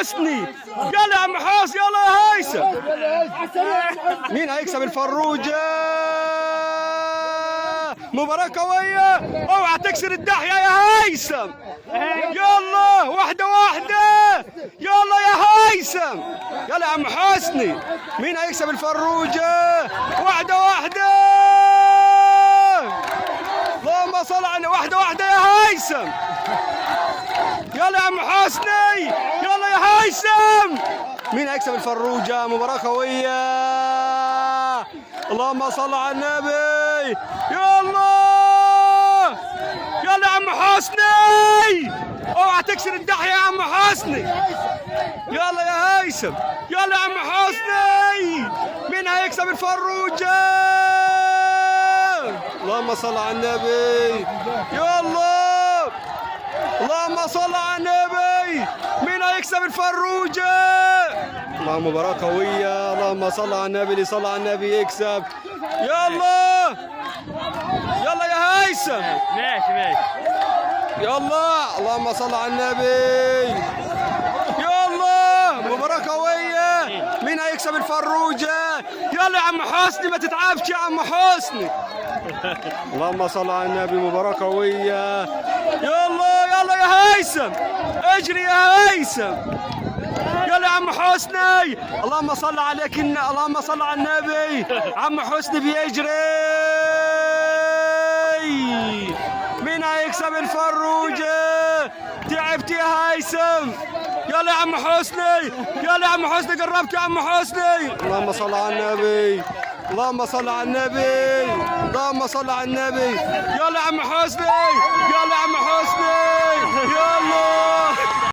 حسني. يلا يا عم حسني، يلا يا هيثم. مين هيكسب الفروجة؟ مباراة قوية، اوعى تكسر الدحية يا هيثم. يلا واحدة واحدة، يلا يا هيثم. يلا يا عم حسني، مين هيكسب الفروجة؟ واحدة واحدة، اللهم صل على واحدة واحدة يا هيثم. يلا يا عم حسني، يلا يا هيثم. مين هيكسب الفروجة؟ مباراة قوية، اللهم صل على النبي. يلا يلا يا عم حسني، اوعى تكسر الدحية يا عم حسني. يلا يا هيثم، يلا يا عم حسني، مين هيكسب الفروجة؟ اللهم صل على النبي. يلا اللهم صل على النبي، مين هيكسب الفروجة؟ اللهم مباراة قوية، اللهم صل على النبي، اللي صلى على النبي يكسب. يلا يلا يا هيثم. ماشي يلا اللهم صل على النبي. يلا مباراة قوية، مين هيكسب الفروجة؟ يلا يا عم حسني، ما تتعبش يا عم حسني. اللهم صل على النبي، مباراة قوية. يلا يلا يا هيثم، اجري يا هيثم. يلا يا عم حسني، اللهم صل عليك، اللهم صل على النبي. عم حسني بيجري، مين هيكسب الفروجة؟ تعبت يا هيثم. يلا يا عم حسني، يلا يا عم حسني، قربت يا عم حسني. اللهم صل على النبي، اللهم صل على النبي، اللهم صل على النبي. يلا يا عم حسني، يلا يا عم حسني، يلا